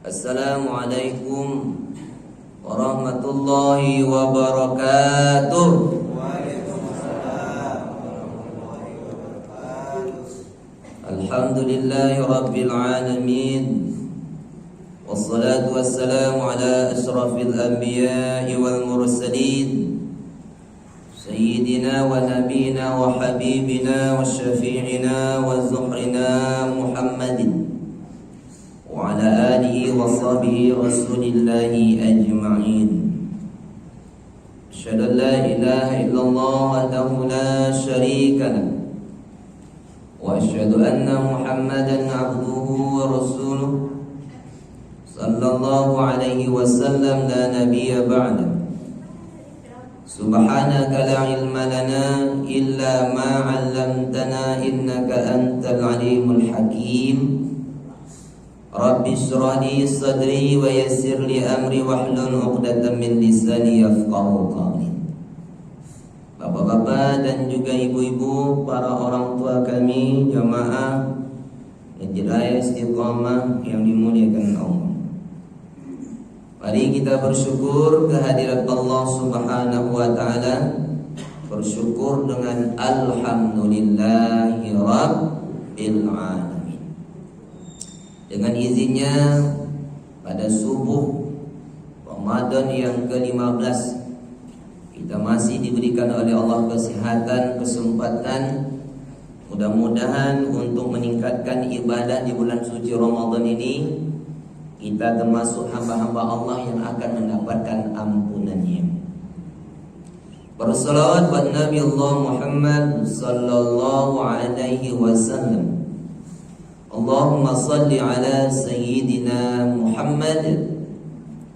Assalamualaikum warahmatullahi wabarakatuh. Waalaikumsalam warahmatullahi wabarakatuh. Alhamdulillahi rabbil alamin. Wassalatu wassalamu ala asyrafil anbiya'i wal mursalin, sayyidina wa nabiyina wa habibina wa syafi'ina wa zuhrina Muhammadin wa ala alihi wa sahbihi rasulillahi ajma'in. Asyhadu an la ilaha illallah wahdahu la syarika lah, wa asyhadu anna Muhammadan abduhu wa rasuluh, sallallahu alaihi wasallam, la nabiyya ba'da. Subhanaka la ilma lana illa ma 'allamtana innaka antal alimul hakim. Rabbi shrah li sadri wa yassir li amri wahlul 'uqdatam min lisani yafqahu qawli. Bapak-bapak dan juga ibu-ibu, para orang tua kami, jamaah Masjid Raya Istiqamah yang dimuliakan Allah. Mari kita bersyukur kehadirat Allah Subhanahu wa taala. Bersyukur dengan alhamdulillahi rabbil alamin. Dengan izinnya, pada subuh Ramadan yang ke-15 kita masih diberikan oleh Allah kesehatan, kesempatan, mudah-mudahan untuk meningkatkan ibadah di bulan suci Ramadan ini, kita termasuk hamba-hamba Allah yang akan mendapatkan ampunannya. Bersalawat buat Nabi Allah Muhammad sallallahu alaihi wasallam. Allahumma salli ala Sayyidina Muhammad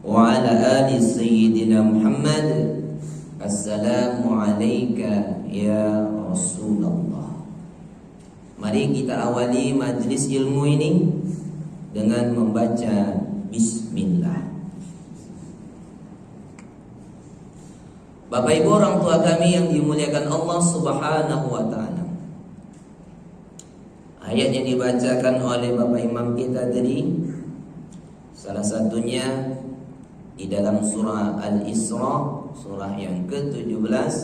wa ala ali Sayyidina Muhammad. Assalamu alayka ya Rasulullah. Mari kita awali majlis ilmu ini dengan membaca bismillah. Bapak Ibu orang tua kami yang dimuliakan Allah Subhanahu wa taala, ayat yang dibacakan oleh Bapak Imam kita tadi, salah satunya di dalam surah Al-Isra, surah yang ke-17,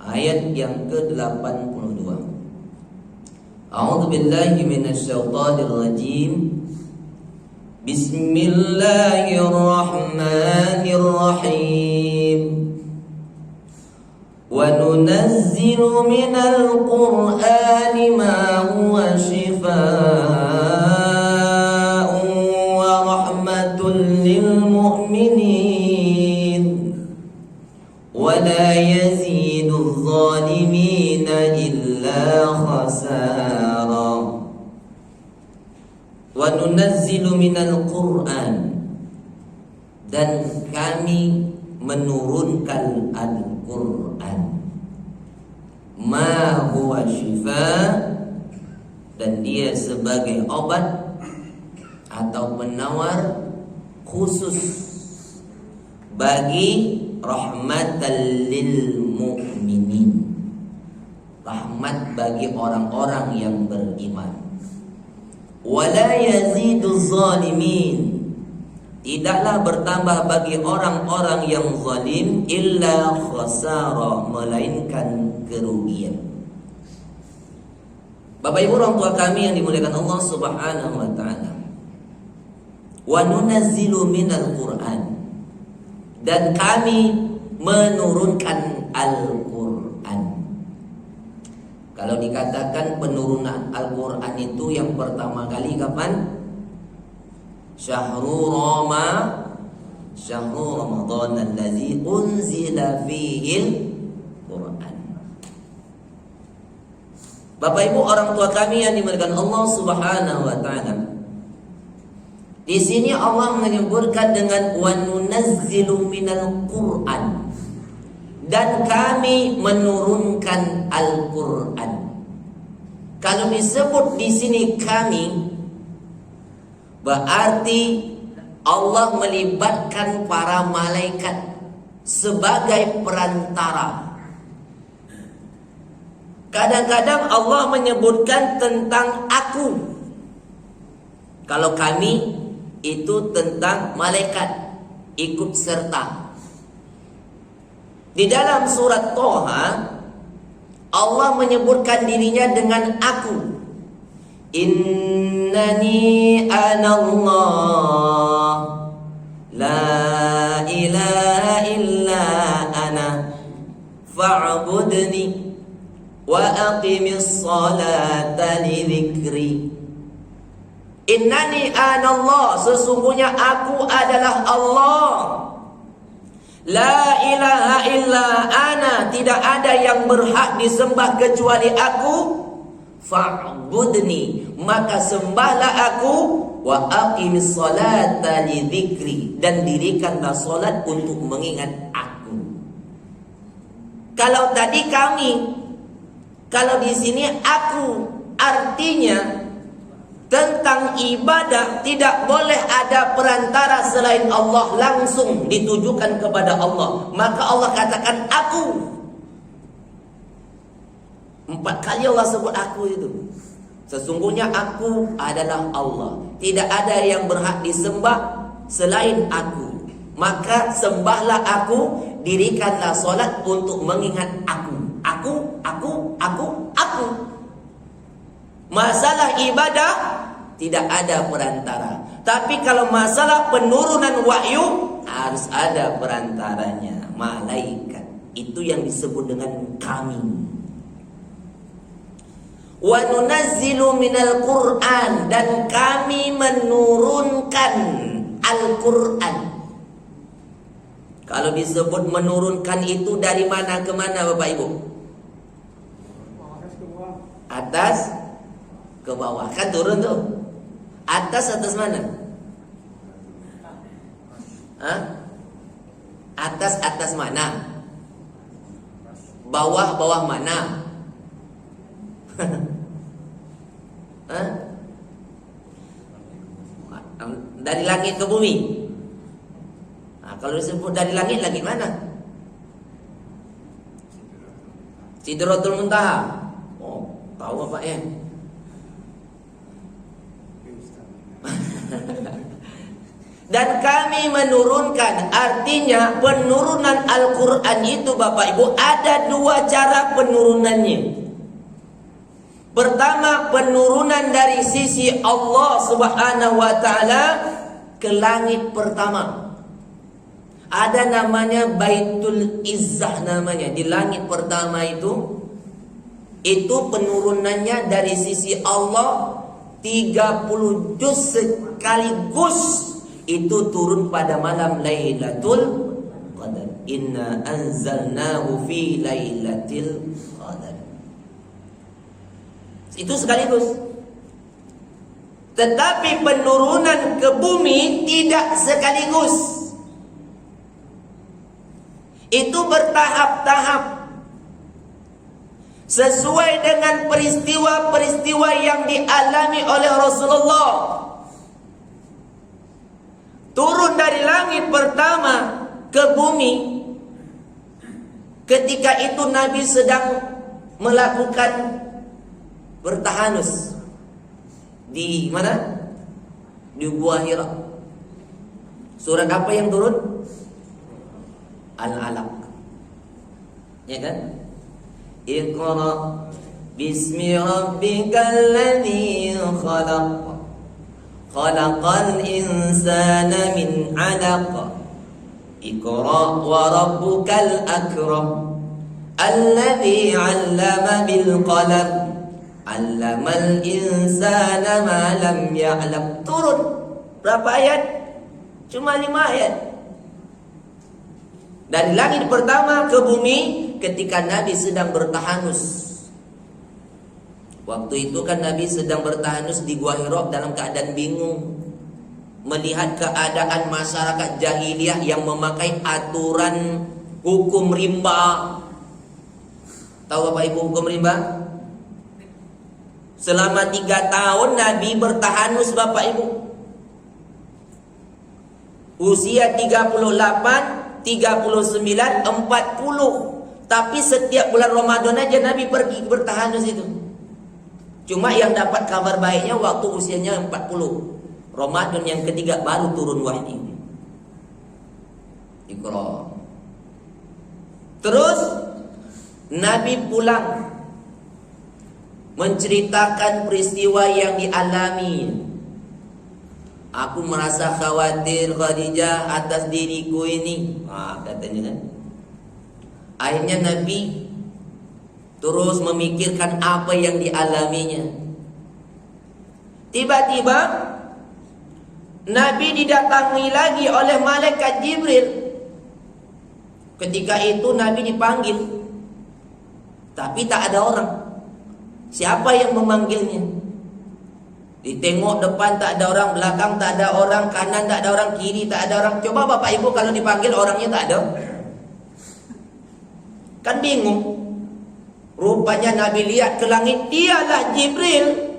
ayat yang ke-82. A'udzu billahi minasyaitonir rajim. Bismillahirrahmanirrahim. Wa nunazzilu minal Qur'ani ma huwa shifaa'un wa rahmatun lil mu'minin wa la yaziduz zalimina illa khasara. Wa nunazzilu minal Qur'an, dan kami menurunkan Al-Qur'an, ma huwa shifa, dan dia sebagai obat atau penawar khusus bagi rahmatan lil mu'minin, rahmat bagi orang-orang yang beriman. Wala yaziduz zalimin, tidaklah bertambah bagi orang-orang yang zalim illa khasara, melainkan kerugian. Bapak Ibu orang tua kami yang dimuliakan Allah Subhanahu wa taala. Wa nunazzilu minal Qur'an, dan kami menurunkan Al-Qur'an. Kalau dikatakan penurunan Al-Qur'an itu yang pertama kali kapan? Syahrul Ramadan allazi unzila fihil Qur'an. Bapak Ibu orang tua kami yang dimuliakan Allah Subhanahu wa taala, di sini Allah menyebutkan dengan wa nunazzilu minal Qur'an, dan kami menurunkan Al-Qur'an. Kalau disebut di sini kami, berarti Allah melibatkan para malaikat sebagai perantara. Kadang-kadang Allah menyebutkan tentang aku, Kalau kami itu tentang malaikat ikut serta. Di dalam surat Toha Allah menyebutkan dirinya dengan aku. Innani anallah la ilaha illa ana fa'budni wa aqimis salata li dzikri. Innani anallah, sesungguhnya aku adalah Allah. La ilaha illa ana, tidak ada yang berhak disembah kecuali aku. Fa'budni, maka sembahlah aku. Wa aqimis salata li dzikri, dan dirikanlah solat untuk mengingat aku. Kalau tadi kami, kalau di sini aku, artinya tentang ibadah tidak boleh ada perantara selain Allah, langsung ditujukan kepada Allah. Maka Allah katakan aku. 4 kali Allah sebut aku itu. Sesungguhnya aku adalah Allah, tidak ada yang berhak disembah selain aku. Maka sembahlah aku, dirikanlah solat untuk mengingat aku. Aku. Masalah ibadah tidak ada perantara. Tapi kalau masalah penurunan wahyu harus ada perantaranya, malaikat. Itu yang disebut dengan kami. Wa nunazzilu minal Qur'an, dan kami menurunkan Al-Qur'an. Kalau disebut menurunkan itu dari mana ke mana Bapak Ibu? Atas ke bawah. Kan turun tuh. Atas mana? Hah? Atas mana? Bawah mana? Hah? Dari langit ke bumi. Nah, kalau disebut dari langit mana? Sidratul Muntaha. Oh, tahu apa ya? Dan kami menurunkan, artinya penurunan Al-Quran itu Bapak Ibu ada 2 cara penurunannya. Pertama, penurunan dari sisi Allah Subhanahu wa taala ke langit pertama. Ada namanya Baitul Izzah namanya. Di langit pertama itu penurunannya dari sisi Allah 30 juz sekaligus. Itu turun pada malam Lailatul Qadar. Inna anzalnahu fi Lailatul Qadar. Itu sekaligus. Tetapi penurunan ke bumi tidak sekaligus. Itu bertahap-tahap, sesuai dengan peristiwa-peristiwa yang dialami oleh Rasulullah. Turun dari langit pertama ke bumi. Ketika itu Nabi sedang melakukan bertahanus di mana? Di Gua Hira. Surat apa yang turun? Al-Alaq. Ya kan? Iqra bismi rabbikal ladzi khalaq. Khalaqal insana min 'alaq. Iqra wa rabbukal akram. Alladzi 'allama bil qalam. 'Allamal insana ma lam ya'lam. Turun berapa ayat? Cuma 5 ayat. Dari langit pertama ke bumi ketika Nabi sedang bertahanus. Waktu itu kan Nabi sedang bertahanus di Gua Hira dalam keadaan bingung, melihat keadaan masyarakat jahiliyah yang memakai aturan hukum rimba. Tahu Bapak Ibu hukum rimba? Selama 3 tahun Nabi bertahanus Bapak Ibu. Usia 38, 39, 40. Tapi setiap bulan Ramadan aja Nabi pergi bertahanus itu. Cuma yang dapat kabar baiknya waktu usianya 40. Ramadan yang ketiga baru turun wahyu. Iqra. Terus Nabi pulang menceritakan peristiwa yang dialami. Aku merasa khawatir Khadijah atas diriku ini. Katanya kan. Akhirnya Nabi terus memikirkan apa yang dialaminya. Tiba-tiba Nabi didatangi lagi oleh malaikat Jibril. Ketika itu Nabi dipanggil, tapi tak ada orang. Siapa yang memanggilnya? Ditengok depan tak ada orang, belakang tak ada orang, kanan tak ada orang, kiri tak ada orang. Coba Bapak Ibu kalau dipanggil orangnya tak ada, kan bingung. Rupanya Nabi lihat ke langit, dialah Jibril.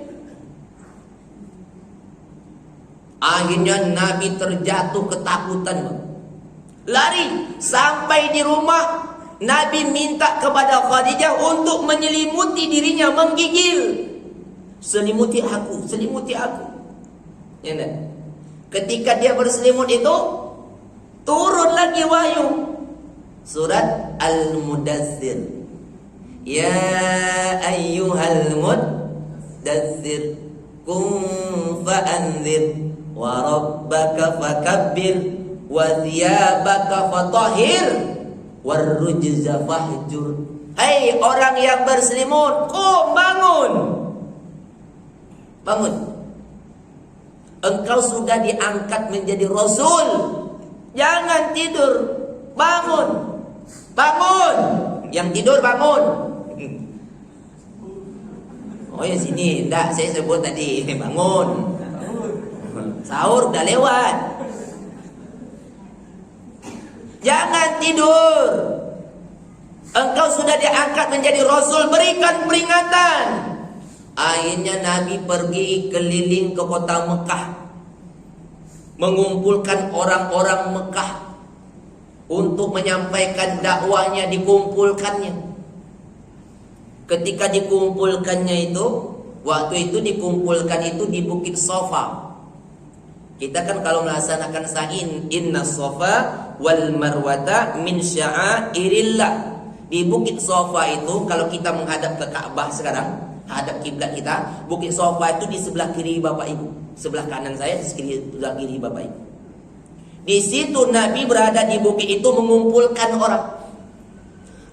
Akhirnya Nabi terjatuh ketakutan, lari. Sampai di rumah Nabi minta kepada Khadijah untuk menyelimuti dirinya, menggigil. Selimuti aku, selimuti aku. Ya, nah. Ketika dia berselimut itu, turun lagi wahyu. Surat Al-Mudaththir. Ya ayyuhal muddaththir, qum fa'anzir, wa rabbaka fakabbir, wa thiyabaka fatahhir, warrujza fahjur. Hai orang yang berselimut, bangun. Bangun. Engkau sudah diangkat menjadi Rasul. Jangan tidur. Bangun. Bangun. Yang tidur bangun. Oh ya sini, enggak, saya sebut tadi bangun. Sahur udah lewat. Jangan tidur. Engkau sudah diangkat menjadi Rasul, berikan peringatan. Akhirnya Nabi pergi keliling ke kota Mekah, mengumpulkan orang-orang Mekah untuk menyampaikan dakwahnya, dikumpulkannya. Ketika dikumpulkannya itu, waktu itu dikumpulkan itu di Bukit Safa. Kita kan kalau melaksanakan sa'i, inna Safa wal Marwata min sya'airillah. Di Bukit Safa itu kalau kita menghadap ke Ka'bah sekarang, hadap kiblat kita, Bukit Safa itu di sebelah kiri Bapak Ibu, sebelah kanan saya, di sebelah kiri Bapak Ibu. Di situ Nabi berada di bukit itu mengumpulkan orang.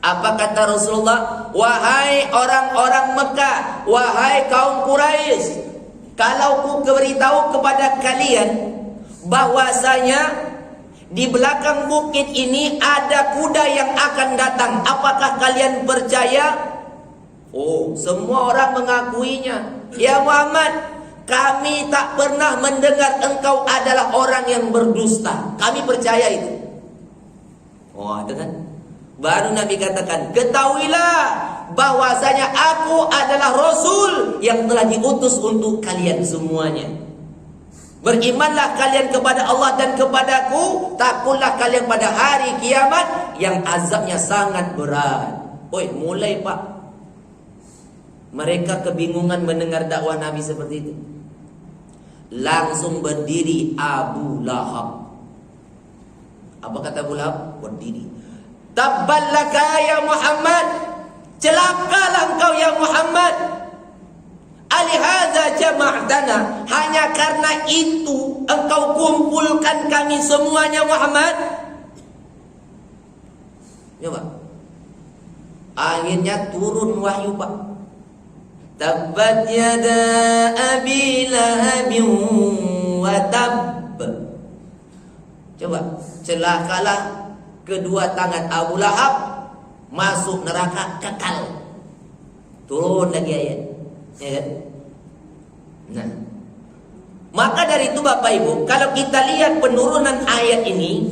Apa kata Rasulullah? Wahai orang-orang Mekah, wahai kaum Quraisy, kalau ku beritahu kepada kalian bahwasanya di belakang bukit ini ada kuda yang akan datang, apakah kalian percaya? Oh, semua orang mengakuinya. Ya Muhammad, kami tak pernah mendengar engkau adalah orang yang berdusta. Kami percaya itu. Oh, itu kan. Baru Nabi katakan, ketahuilah bahwasanya aku adalah Rasul yang telah diutus untuk kalian semuanya. Berimanlah kalian kepada Allah dan kepadaku, takutlah kalian pada hari kiamat yang azabnya sangat berat. Oi, mulai Pak. Mereka kebingungan mendengar dakwah Nabi seperti itu. Langsung berdiri Abu Lahab. Apa kata Abu Lahab? Berdiri. Tabballaka ya Muhammad, celakalah engkau ya Muhammad. Alihadza jama'tana, hanya karena itu engkau kumpulkan kami semuanya Muhammad. Coba. Akhirnya turun wahyu Pak. Tabbat yada abi lahabin wa tabb. Coba, celakalah kedua tangan Abu Lahab, masuk neraka kekal. Turun lagi ayat, ya kan? Nah, maka dari itu Bapak Ibu, kalau kita lihat penurunan ayat ini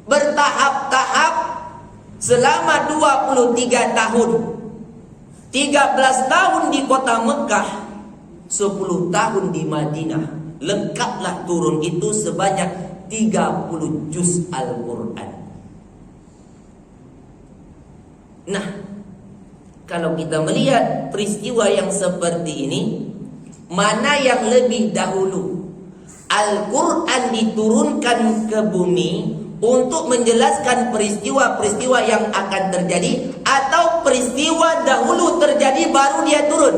bertahap-tahap selama 23 tahun. 13 tahun di kota Mekah, 10 tahun di Madinah. Lengkaplah turun itu sebanyak 30 juz Al-Quran. Nah, kalau kita melihat peristiwa yang seperti ini, mana yang lebih dahulu? Al-Quran diturunkan ke bumi untuk menjelaskan peristiwa-peristiwa yang akan terjadi, atau peristiwa dahulu terjadi baru dia turun?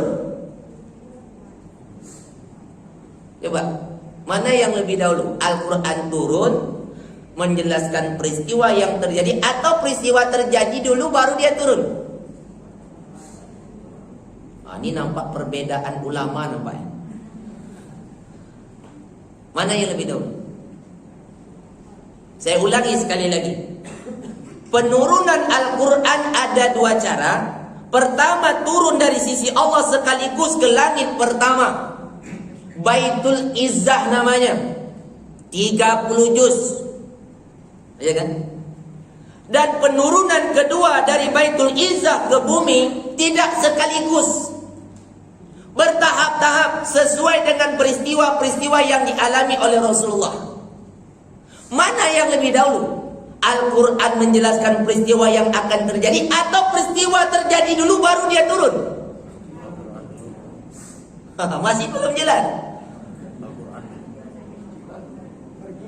Coba, mana yang lebih dahulu? Al-Quran turun menjelaskan peristiwa yang terjadi, atau peristiwa terjadi dulu baru dia turun? Ini nampak perbedaan ulama, nampak. Mana yang lebih dahulu? Saya ulangi sekali lagi. Penurunan Al-Quran ada dua cara. Pertama, turun dari sisi Allah sekaligus ke langit pertama. Baitul Izzah namanya. 30 juz. Ya kan? Dan penurunan kedua dari Baitul Izzah ke bumi tidak sekaligus, bertahap-tahap sesuai dengan peristiwa-peristiwa yang dialami oleh Rasulullah. Mana yang lebih dahulu? Al-Quran menjelaskan peristiwa yang akan terjadi, atau peristiwa terjadi dulu baru dia turun? Masih belum jelas.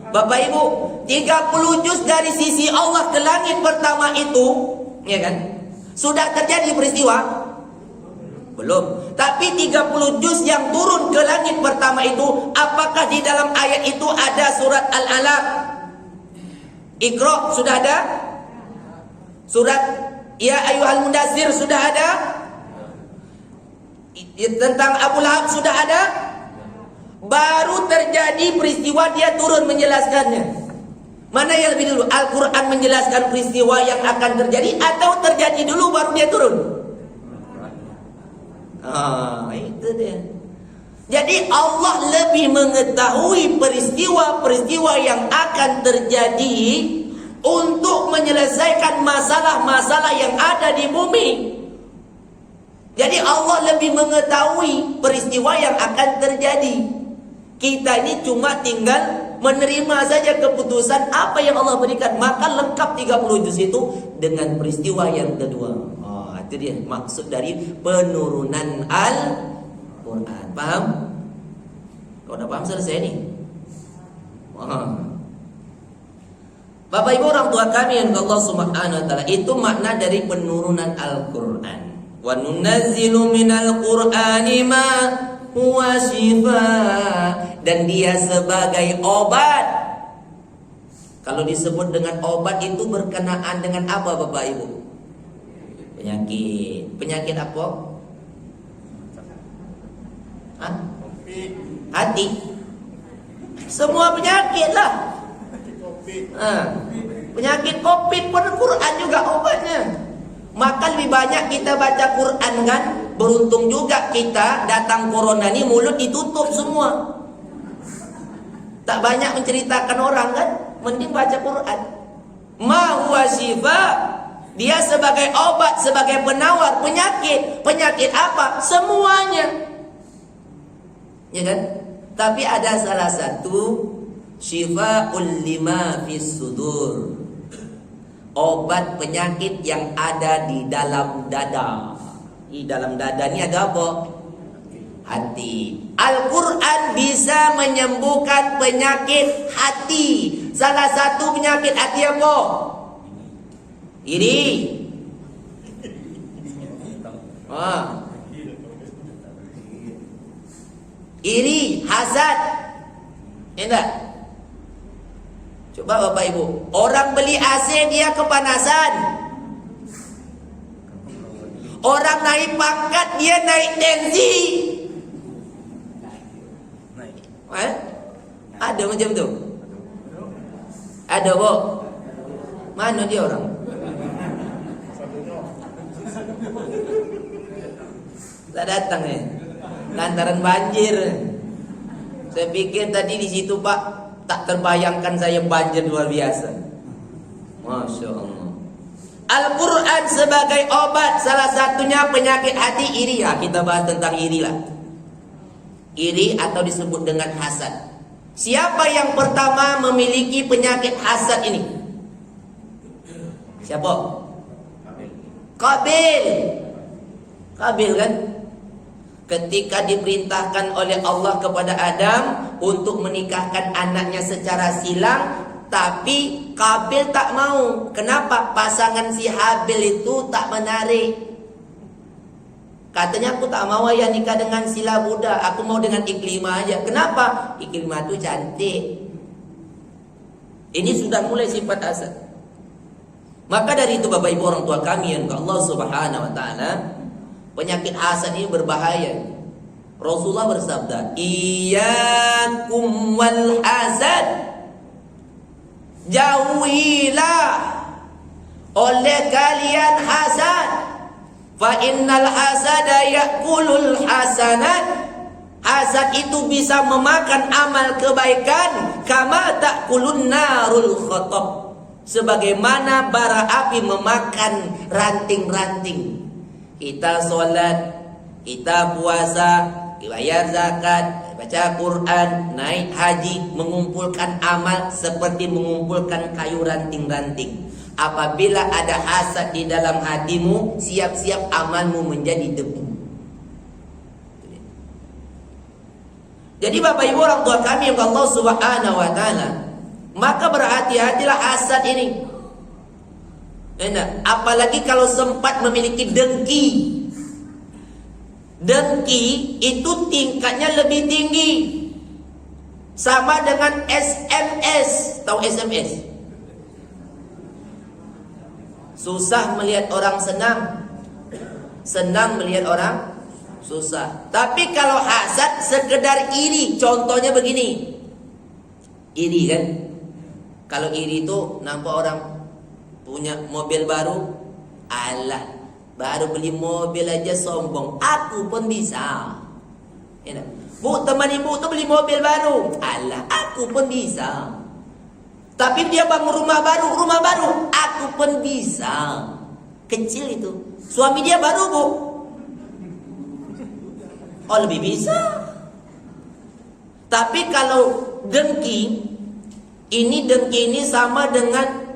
Bapak Ibu, 30 juz dari sisi Allah ke langit pertama itu, ya kan? Sudah terjadi peristiwa? Belum. Tapi 30 juz yang turun ke langit pertama itu, apakah di dalam ayat itu ada surat Al-Alaq? Iqra sudah ada? Surat Ya Ayyuhal Mudaththir sudah ada? Tentang Abu Lahab sudah ada? Baru terjadi peristiwa dia turun menjelaskannya. Mana yang lebih dulu? Al-Quran menjelaskan peristiwa yang akan terjadi, atau terjadi dulu baru dia turun? Itu dia. Jadi Allah lebih mengetahui peristiwa-peristiwa yang akan terjadi untuk menyelesaikan masalah-masalah yang ada di bumi. Jadi Allah lebih mengetahui peristiwa yang akan terjadi. Kita ini cuma tinggal menerima saja keputusan apa yang Allah berikan. Maka lengkap 30 juz itu dengan peristiwa yang kedua. Itu dia maksud dari penurunan Al-Quran. Paham? Kalau udah paham selesai nih. Bapak Ibu orang tua kami yang Allah Subhanahu wa taala, itu makna dari penurunan Al-Quran. Wa nunazzilu minal Qur'ani ma huwa shifaa, dan dia sebagai obat. Kalau disebut dengan obat itu berkenaan dengan apa Bapak Ibu? Penyakit. Penyakit apa? Hati. Semua penyakit lah. Penyakit COVID pun Quran juga obatnya. Maka lebih banyak kita baca Quran kan. Beruntung juga kita datang corona ini mulut ditutup semua. Tak banyak menceritakan orang kan. Mending baca Quran. Ma huwa shifaa, dia sebagai obat, sebagai penawar penyakit. Penyakit apa? Semuanya. Ya kan? Tapi ada salah satu syifaa'ul lima fis sudur, obat penyakit yang ada di dalam dada. Di dalam dada ini ada apa? Hati. Al-Quran bisa menyembuhkan penyakit hati. Salah satu penyakit hati apa? Iri. Iri, hasad. Enggak? Coba Bapak Ibu, orang beli AC dia kepanasan. Orang naik pangkat dia naik tensi. Ada macam tu? Ada kok. Mana dia orang? Tak datang ya. Lantaran banjir. Saya pikir tadi di situ Pak, tak terbayangkan saya banjir luar biasa. Masya Allah. Al-Quran sebagai obat, salah satunya penyakit hati, iri. Kita bahas tentang iri lah. Iri atau disebut dengan hasad. Siapa yang pertama memiliki penyakit hasad ini? Siapa? Qabil. Qabil kan? Ketika diperintahkan oleh Allah kepada Adam untuk menikahkan anaknya secara silang, tapi Kabil tak mau. Kenapa? Pasangan si Habil itu tak menarik. Katanya, aku tak mau ya nikah dengan sila Buddha, aku mau dengan Iklimah aja. Kenapa? Iklimah itu cantik. Ini sudah mulai sifat hasad. Maka dari itu Bapak Ibu orang tua kami yang Allah Subhanahu wa taala, penyakit hasad ini berbahaya. Rasulullah bersabda, "Iyyakum wal hasad." Jauhilah oleh kalian hasad. Fa innal hasada yakulul hasanat. Hasad itu bisa memakan amal kebaikan, kama takulun narul khotob, sebagaimana bara api memakan ranting-ranting. Kita sholat, kita puasa, bayar zakat, baca Quran, naik haji, mengumpulkan amal seperti mengumpulkan kayu ranting-ranting. Apabila ada hasad di dalam hatimu, siap-siap amalmu menjadi debu. Jadi Bapak Ibu orang tua kami yang Allah Subhanahu wa taala, maka berhati-hatilah hasad ini. Apalagi kalau sempat memiliki dengki. Dengki itu tingkatnya lebih tinggi. Sama dengan SMS. Tahu SMS? Susah melihat orang senang, senang melihat orang susah. Tapi kalau hasad sekedar iri. Contohnya begini, iri kan. Kalau iri itu nampak orang punya mobil baru, alah, baru beli mobil aja sombong, aku pun bisa. Bu, teman ibu tuh beli mobil baru, alah, aku pun bisa. Tapi dia bangun rumah baru, aku pun bisa. Kecil itu. Suami dia baru, Bu. Oh, lebih bisa. Tapi kalau dengki, dengki ini sama dengan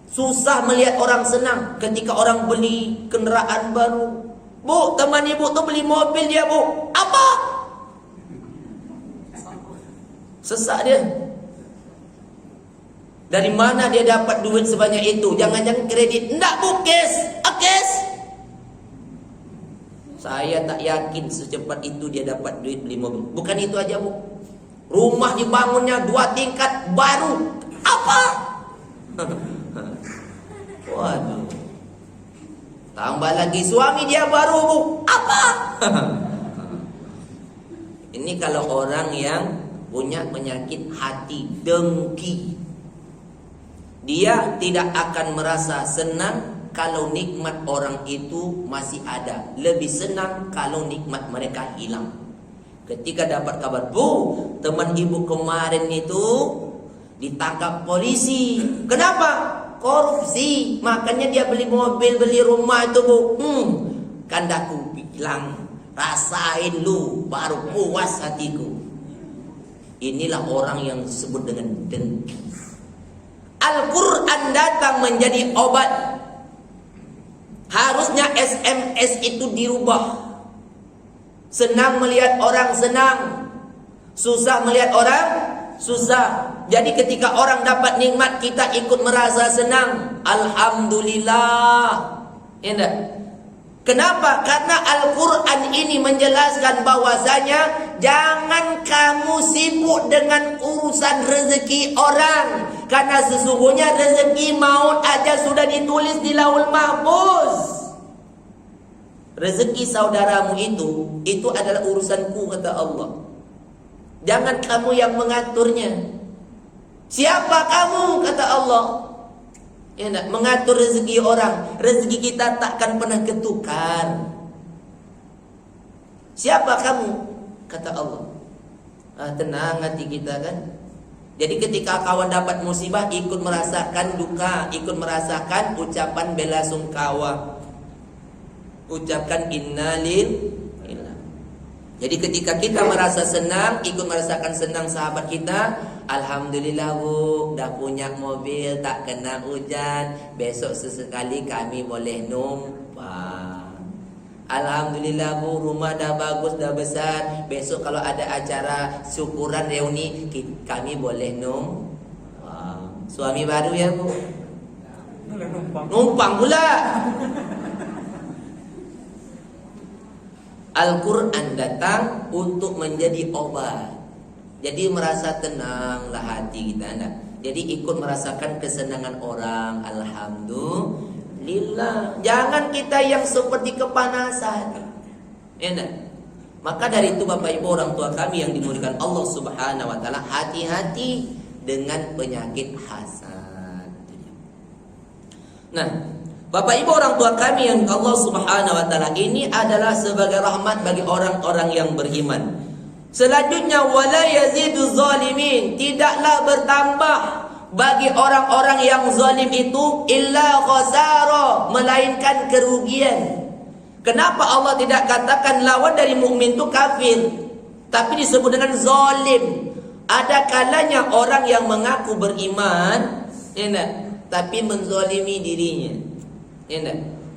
susah melihat orang senang. Ketika orang beli kendaraan baru, Bu, teman ibu tuh beli mobil dia, Bu. Apa? Sesak dia. Dari mana dia dapat duit sebanyak itu? Jangan-jangan kredit. Enggak, Bu, cash. Cash. Saya tak yakin secepat itu dia dapat duit beli mobil. Bukan itu aja, Bu. Rumah dibangunnya 2 tingkat baru. Apa? Waduh. Tambah lagi suami dia baru, Bu. Apa? Ini kalau orang yang punya penyakit hati dengki. Dia tidak akan merasa senang kalau nikmat orang itu masih ada. Lebih senang kalau nikmat mereka hilang. Ketika dapat kabar, Bu, teman ibu kemarin itu ditangkap polisi. Kenapa? Korupsi. Makanya dia beli mobil, beli rumah itu, Bu. Kan aku bilang, rasain lu, baru puas hatiku. Inilah orang yang disebut dengan dengki. Al-Quran datang menjadi obat. Harusnya SMS itu dirubah. Senang melihat orang senang, susah melihat orang susah. Jadi ketika orang dapat nikmat, kita ikut merasa senang. Alhamdulillah. Indah. Kenapa? Karena Al-Quran ini menjelaskan bahwasanya jangan kamu sibuk dengan urusan rezeki orang. Karena sesungguhnya rezeki maut aja sudah ditulis di Lauhul Mahfuz. Rezeki saudaramu itu adalah urusanku, kata Allah. Jangan kamu yang mengaturnya. Siapa kamu, kata Allah? Ya, mengatur rezeki orang. Rezeki kita takkan pernah ketukar. Siapa kamu? Kata Allah. Tenang hati kita kan. Jadi ketika kawan dapat musibah, ikut merasakan duka, ikut merasakan ucapan bela sungkawa, ucapkan innalillah. Jadi ketika kita merasa senang, ikut merasakan senang sahabat kita. Alhamdulillah, Bu, dah punya mobil, tak kena hujan. Besok sesekali kami boleh numpang. Alhamdulillah Bu, rumah dah bagus, dah besar. Besok kalau ada acara syukuran reuni, kami boleh suami baru ya Bu. Numpang pula. Al-Quran datang untuk menjadi obat. Jadi merasa tenanglah hati kita. Jadi ikut merasakan kesenangan orang. Alhamdulillah. Jangan kita yang seperti kepanasan. Maka dari itu Bapak Ibu orang tua kami yang dimuliakan Allah Subhanahu wa taala, hati-hati dengan penyakit hasad. Nah, Bapak Ibu orang tua kami yang Allah Subhanahu wa taala, ini adalah sebagai rahmat bagi orang-orang yang beriman. Selanjutnya, wala yazidu zalimin, tidaklah bertambah bagi orang-orang yang zalim itu illa khasara, melainkan kerugian. Kenapa Allah tidak katakan lawan dari mukmin itu kafir, tapi disebut dengan zalim? Ada kalanya orang yang mengaku beriman, tapi menzalimi dirinya,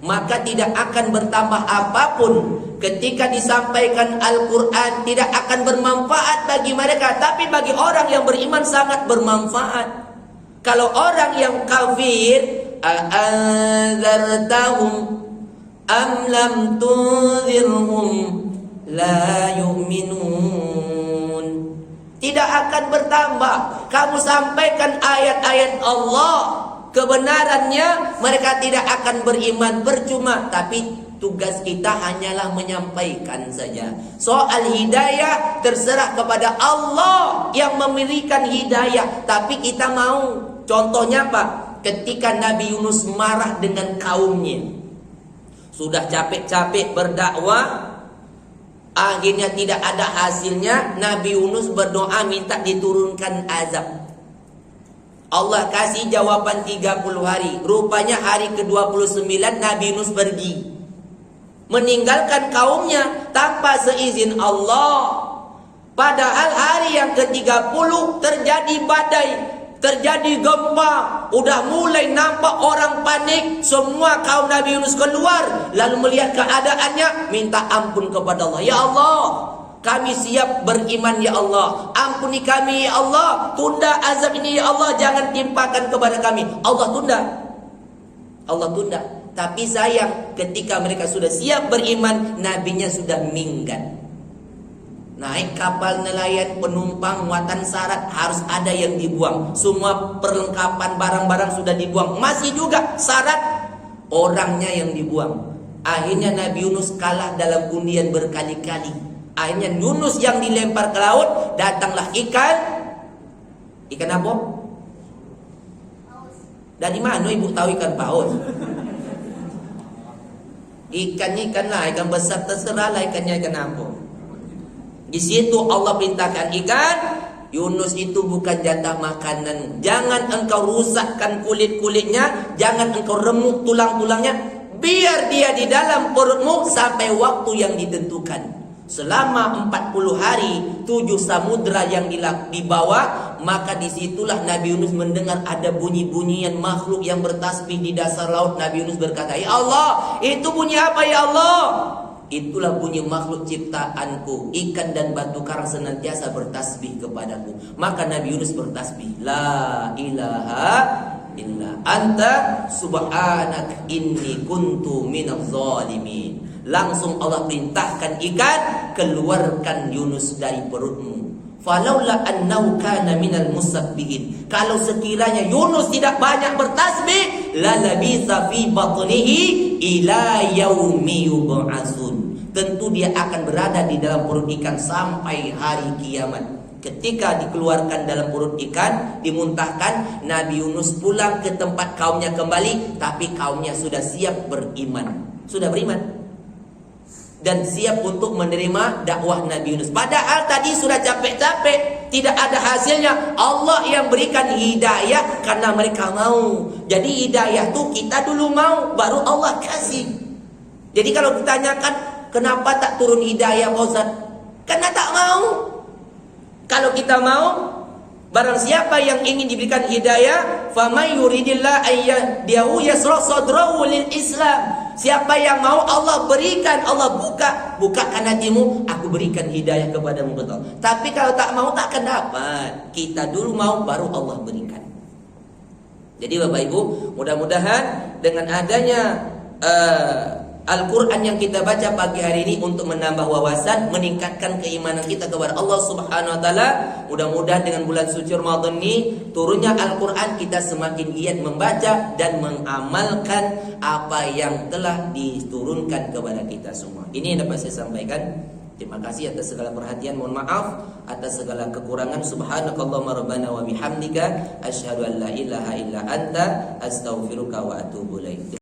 maka tidak akan bertambah apapun ketika disampaikan Al-Quran, tidak akan bermanfaat bagi mereka. Tapi bagi orang yang beriman sangat bermanfaat. Kalau orang yang kafir, a'anzartahum am lam tunzirhum la yu'minun, tidak akan bertambah. Kamu sampaikan ayat-ayat Allah, kebenarannya, mereka tidak akan beriman, percuma. Tapi tugas kita hanyalah menyampaikan saja. Soal hidayah terserah kepada Allah yang memberikan hidayah, tapi kita mau. Contohnya apa? Ketika Nabi Yunus marah dengan kaumnya, sudah capek-capek berdakwah, akhirnya tidak ada hasilnya. Nabi Yunus berdoa minta diturunkan azab. Allah kasih jawaban 30 hari. Rupanya hari ke-29 Nabi Yunus pergi, meninggalkan kaumnya tanpa seizin Allah. Padahal hari yang ke-30 terjadi badai, terjadi gempa, udah mulai nampak orang panik. Semua kaum Nabi Yunus keluar, lalu melihat keadaannya, minta ampun kepada Allah. Ya Allah, kami siap beriman ya Allah, ampuni kami ya Allah, tunda azab ini ya Allah, jangan timpakan kepada kami. Allah tunda. Tapi sayang, ketika mereka sudah siap beriman, nabinya sudah minggat. Naik kapal nelayan, penumpang, muatan syarat harus ada yang dibuang. Semua perlengkapan barang-barang sudah dibuang, masih juga syarat orangnya yang dibuang. Akhirnya Nabi Yunus kalah dalam undian berkali-kali. Akhirnya Yunus yang dilempar ke laut, datanglah ikan apa? Dari mana ibu tahu ikan paus? Ikan lah, ikan besar terserah lah ikannya ikan apa. Di situ Allah perintahkan ikan, Yunus itu bukan jatah makanan. Jangan engkau rusakkan kulit-kulitnya, jangan engkau remuk tulang-tulangnya. Biar dia di dalam perutmu sampai waktu yang ditentukan. Selama 40 hari 7 samudra yang dibawa, maka disitulah Nabi Yunus mendengar ada bunyi-bunyian makhluk yang bertasbih di dasar laut. Nabi Yunus berkata, ya Allah, itu bunyi apa ya Allah? Itulah bunyi makhluk ciptaanku, ikan dan batu karang senantiasa bertasbih kepadaku. Maka Nabi Yunus bertasbih, la ilaha illa anta subhanak inni kuntu minadh zalimin. Langsung Allah perintahkan ikan, keluarkan Yunus dari perutmu. Falaula annahu kana minal musabbihin, kalau sekiranya Yunus tidak banyak bertasbih, la labisa fi batnihi ila yaumi yub'atsun, tentu dia akan berada di dalam perut ikan sampai hari kiamat. Ketika dikeluarkan dalam perut ikan, dimuntahkan, Nabi Yunus pulang ke tempat kaumnya kembali, tapi kaumnya sudah siap beriman, sudah beriman dan siap untuk menerima dakwah Nabi Yunus. Padahal tadi sudah capek-capek, tidak ada hasilnya. Allah yang berikan hidayah karena mereka mau. Jadi hidayah tuh kita dulu mau, baru Allah kasih. Jadi kalau ditanyakan kenapa tak turun hidayah Pak Ustaz? Karena tak mau. Kalau kita mau, barang siapa yang ingin diberikan hidayah, famay yuridillah ayyahdiyahu yasra sadrahu lil Islam. Siapa yang mau Allah berikan, Allah bukakan hatimu, aku berikan hidayah kepadamu betul. Tapi kalau tak mau tak akan dapat. Kita dulu mau baru Allah berikan. Jadi Bapak Ibu, mudah-mudahan dengan adanya Al-Quran yang kita baca pagi hari ini untuk menambah wawasan, meningkatkan keimanan kita kepada Allah Subhanahu Wa Taala. Mudah-mudahan dengan bulan suci Ramadan ini turunnya Al-Quran, kita semakin giat membaca dan mengamalkan apa yang telah diturunkan kepada kita semua. Ini yang dapat saya sampaikan. Terima kasih atas segala perhatian. Mohon maaf atas segala kekurangan. Subhanakallahumma rabbana wa bihamdika asyhadu an la ilaha illa anta astaghfiruka wa atubu ilaik.